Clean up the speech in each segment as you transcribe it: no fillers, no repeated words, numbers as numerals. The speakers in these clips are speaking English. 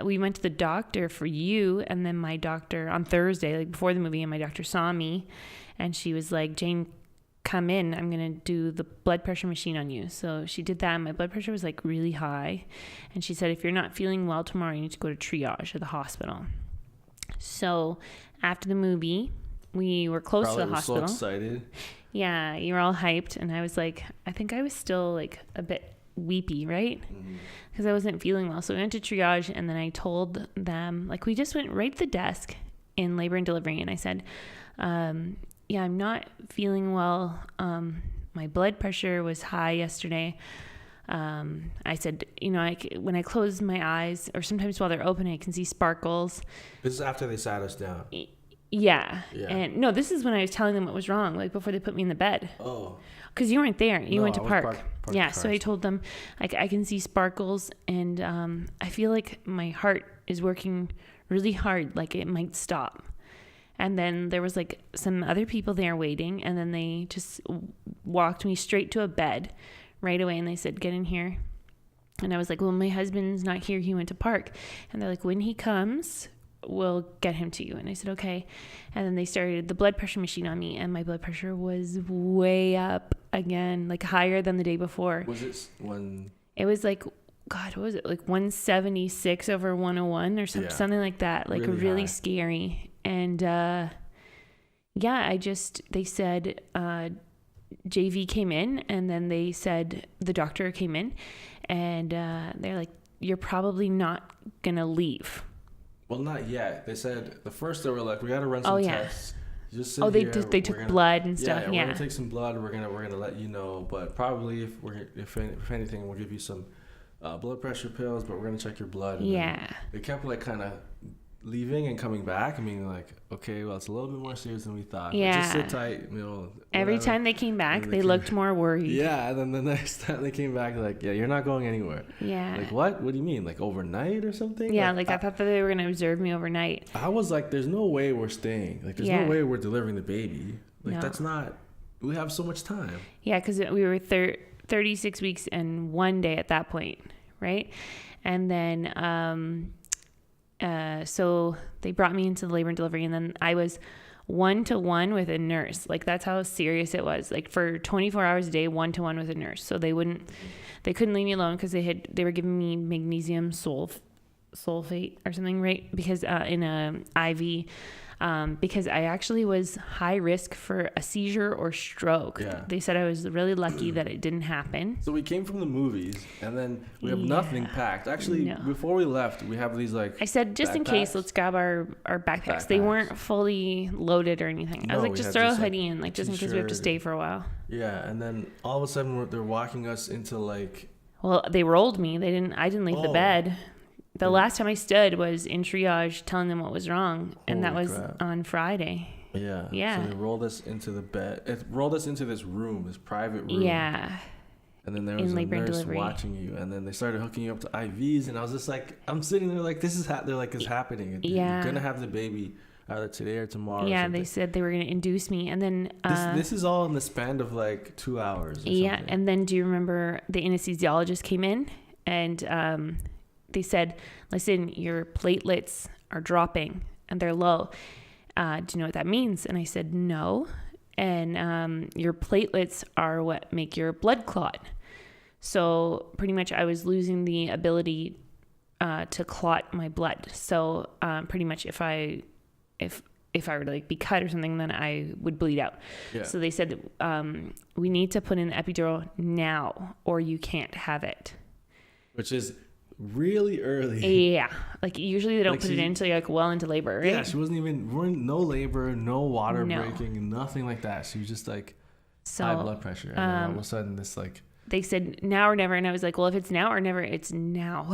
we went to the doctor for you, and then my doctor on Thursday, like before the movie, and my doctor saw me, and she was like, Jane, come in, I'm gonna do the blood pressure machine on you. So she did that, and my blood pressure was like really high, and she said, if you're not feeling well tomorrow, you need to go to triage at the hospital. So after the movie, we were close to the hospital. So excited. Yeah, you were all hyped, and I was like, I think I was still like a bit weepy, right? Because I wasn't feeling well. So we went to triage, and then I told them, like, we just went right to the desk in labor and delivery, and I said, yeah, I'm not feeling well. My blood pressure was high yesterday. I said, when I close my eyes, or sometimes while they're open, I can see sparkles. This is after they sat us down. Yeah. And no, this is when I was telling them what was wrong, like before they put me in the bed. Oh. Because you weren't there. You went to park. Yeah, to so I told them, I can see sparkles, and I feel like my heart is working really hard, like it might stop. And then there was like some other people there waiting, and then they just walked me straight to a bed right away, and they said, get in here. And I was like, well, my husband's not here. He went to park. And they're like, when he comes, we'll get him to you. And I said, okay. And then they started the blood pressure machine on me, and my blood pressure was way up again, like higher than the day before. Was it when? It was like, God, what was it? Like 176 over 101 or something like that. Like really scary. And they said JV came in, and then they said the doctor came in, and they're like, you're probably not going to leave. Well, not yet. They said the first they were like, we got to run some tests. Just sit they here. they took blood and stuff. Yeah, we're gonna take some blood. We're gonna let you know. But probably if anything, we'll give you some blood pressure pills. But we're gonna check your blood. And they kept like kind of leaving and coming back. I mean, like, okay, well, it's a little bit more serious than we thought. Yeah. But just sit tight. Every time they came back, they looked more worried. Yeah, and then the next time they came back, like, yeah, you're not going anywhere. Yeah. Like, what? What do you mean? Like, overnight or something? Yeah, like I thought that they were going to observe me overnight. I was like, there's no way we're staying. Like, there's no way we're delivering the baby. Like, that's not... We have so much time. Yeah, because we were 36 weeks and 1 day at that point, right? And then... so they brought me into the labor and delivery, and then I was 1-to-1 with a nurse. Like, that's how serious it was. Like, for 24 hours a day, 1-to-1 with a nurse. So they couldn't leave me alone, because they were giving me magnesium sulfate or something, right? Because in a IV, because I actually was high risk for a seizure or stroke. Yeah. They said I was really lucky that it didn't happen. So we came from the movies, and then we have nothing packed. Actually, before we left, we have these like... I said, just in case, let's grab our backpacks. They weren't fully loaded or anything. I was like, just throw a hoodie in, like, just in case we have to stay for a while. Yeah, and then all of a sudden they're walking us into like... Well, they rolled me. I didn't leave the bed. The last time I stood was in triage telling them what was wrong, and that was on Friday. Yeah. Yeah. So they rolled us into the bed. It rolled us into this room, this private room. Yeah. And then there was a nurse watching you, and then they started hooking you up to IVs, and I was just like, I'm sitting there like, this is they're like, it's happening. Yeah. You're gonna have the baby either today or tomorrow. Yeah, they said they were gonna induce me, and then this is all in the span of like 2 hours. Yeah, and then do you remember the anesthesiologist came in, and they said, listen, your platelets are dropping and they're low. Do you know what that means? And I said, no. And your platelets are what make your blood clot. So pretty much I was losing the ability to clot my blood. So pretty much if I were to like be cut or something, then I would bleed out. Yeah. So they said, we need to put in the epidural now, or you can't have it. Which is really early. Yeah. Like usually they don't put it in until you're like well into labor, right? Yeah, she wasn't even, no labor, no water breaking, nothing like that. She was just like high blood pressure. And then all of a sudden this like... They said now or never. And I was like, well, if it's now or never, it's now.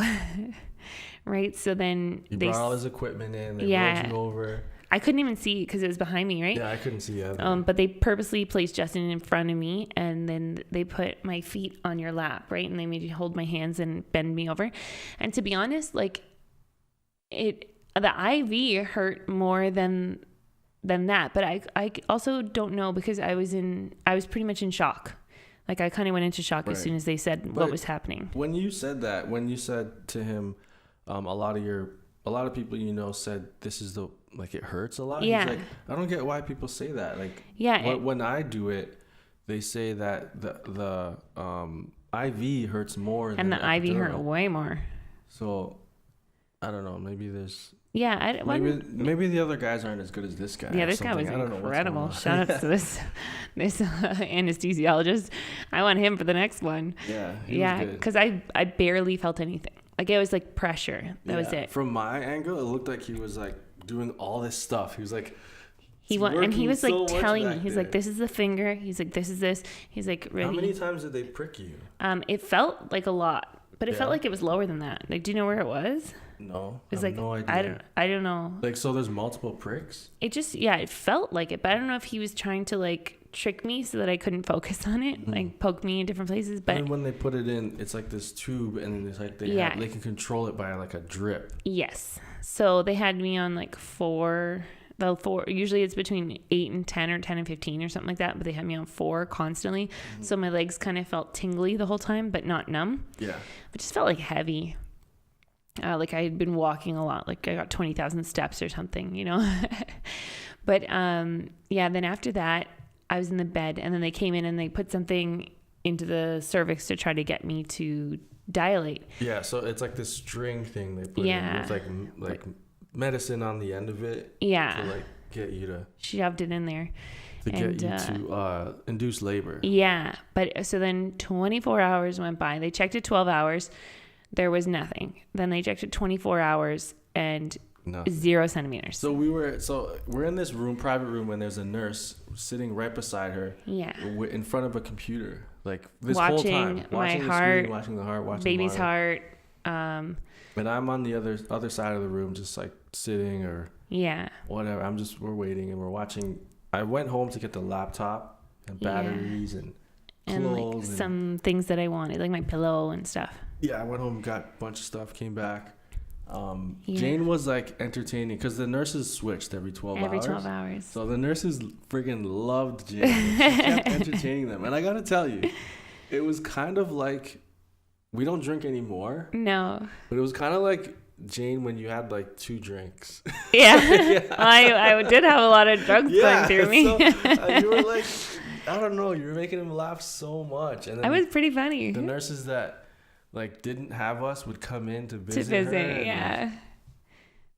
Right? So then they brought all his equipment in. They rolled you over. I couldn't even see because it was behind me, right? Yeah, I couldn't see either. But they purposely placed Justin in front of me, and then they put my feet on your lap, right? And they made you hold my hands and bend me over. And to be honest, like the IV hurt more than that. But I also don't know, because I was pretty much in shock. Like I kind of went into shock as soon as they said what was happening. When you said to him, a lot of people, you know, said this is like it hurts a lot. Yeah. He's like, I don't get why people say that. Like, yeah, when I do it, they say that the IV hurts more and than the IV hurt epidural. way more. So I don't know. Maybe there's. Yeah, maybe the other guys aren't as good as this guy. Yeah, this guy was incredible. Shout out to this anesthesiologist. I want him for the next one. Yeah, because I barely felt anything. Like it was like pressure. That was it. From my angle, it looked like he was like doing all this stuff. He was like. He was like telling me, he's there. like, this is the finger. He's like, this is this. He's like, ready. How many times did they prick you? It felt like a lot, but it felt like it was lower than that. Like, do you know where it was? No, It's I have like, no idea. I don't know. Like, so there's multiple pricks? It just, it felt like it, but I don't know if he was trying to like trick me so that I couldn't focus on it, like poke me in different places. But and when they put it in, it's like this tube, and it's like they can control it by like a drip. Yes. So they had me on like four. Usually it's between 8 and 10 or 10 and 15 or something like that, but they had me on 4 constantly. So my legs kind of felt tingly the whole time, but not numb. Yeah. It just felt like heavy. Like I had been walking a lot, like I got 20,000 steps or something, you know? But then after that I was in the bed, and then they came in and they put something into the cervix to try to get me to dilate. Yeah. So it's like this string thing they put in. It's like medicine on the end of it. Yeah. To like get you to. Shoved it in there. To get you to induce labor. Yeah. But so then 24 hours went by. They checked it 12 hours. There was nothing. Then they checked it 24 hours and 0 centimeters. So we're in this private room, when there's a nurse sitting right beside her. Yeah. In front of a computer. Like this watching whole time. Watching my heart. Screen, watching the heart. Watching baby's the heart. And I'm on the other side of the room, just like sitting or whatever. We're waiting and we're watching. I went home to get the laptop and batteries and clothes like some things that I wanted, like my pillow and stuff. Yeah, I went home, got a bunch of stuff, came back. Jane was like entertaining because the nurses switched every 12 hours. Every 12 hours. So the nurses friggin' loved Jane. She kept entertaining them. And I got to tell you, it was kind of like, we don't drink anymore. No. But it was kind of like Jane when you had like 2 drinks. Yeah. I did have a lot of drugs going through me. So, you were like, I don't know, you were making him laugh so much. And then I was pretty funny. The nurses that like didn't have us would come in to visit her. Yeah.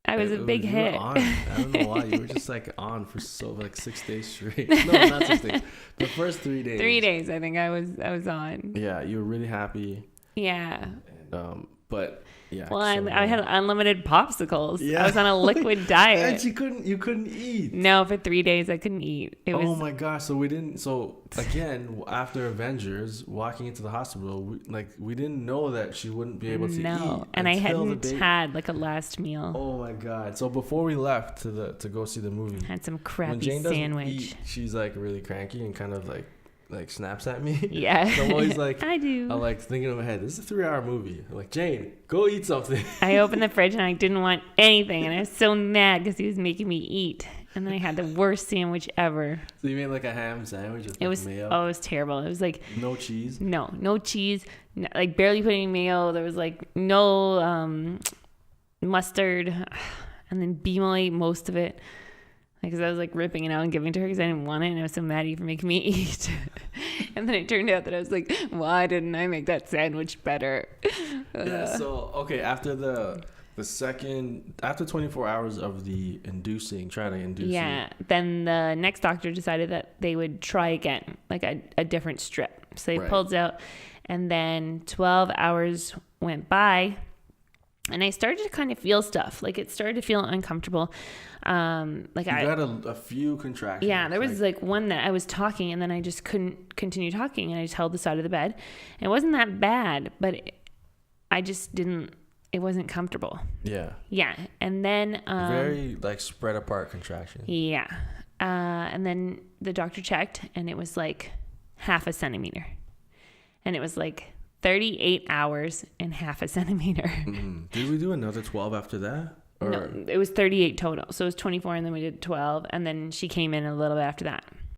I was a big hit. I don't know why. You were just like on for 6 days straight. No, not 6 days. The first 3 days. 3 days, I think I was on. Yeah, you were really happy. Yeah. And, but yeah. Well, I had unlimited popsicles. Yeah. I was on a liquid diet. And you couldn't eat. No, for 3 days I couldn't eat. Oh my gosh! So again, after Avengers, walking into the hospital, we didn't know that she wouldn't be able to eat. No, and I hadn't had like a last meal. Oh my god! So before we left to go see the movie, had some crappy when Jane sandwich. Eat, she's like really cranky and kind of like snaps at me. Yeah. So I'm always like, I do. I'm like thinking in my head, this is a 3-hour movie. I'm like, Jane, go eat something. I opened the fridge and I didn't want anything, and I was so mad because he was making me eat. And then I had the worst sandwich ever. So you made like a ham sandwich with mayo? Oh, it was terrible. It was like no cheese. No cheese. No, like barely put any mayo. There was like no mustard, and then Beemo ate most of it. Because I was like ripping it out and giving it to her because I didn't want it, and I was so mad at you for making me eat. And then it turned out that I was like, why didn't I make that sandwich better? Yeah. So okay, after after 24 hours of trying to induce. Yeah. Then the next doctor decided that they would try again, like a different strip. So they pulled it out, and then 12 hours went by. And I started to kind of feel stuff. Like it started to feel uncomfortable. Like I got a few contractions. Yeah, there was like one that I was talking and then I just couldn't continue talking, and I just held the side of the bed. And it wasn't that bad, but I just didn't. It wasn't comfortable. Yeah. Yeah, and then very like spread apart contractions. Yeah, and then the doctor checked, and it was like 0.5 centimeter, and it was like 38 hours and 0.5 centimeter. Mm-hmm. Did we do another 12 after that? Or? No, it was 38 total. So it was 24 and then we did 12. And then she came in a little bit after that.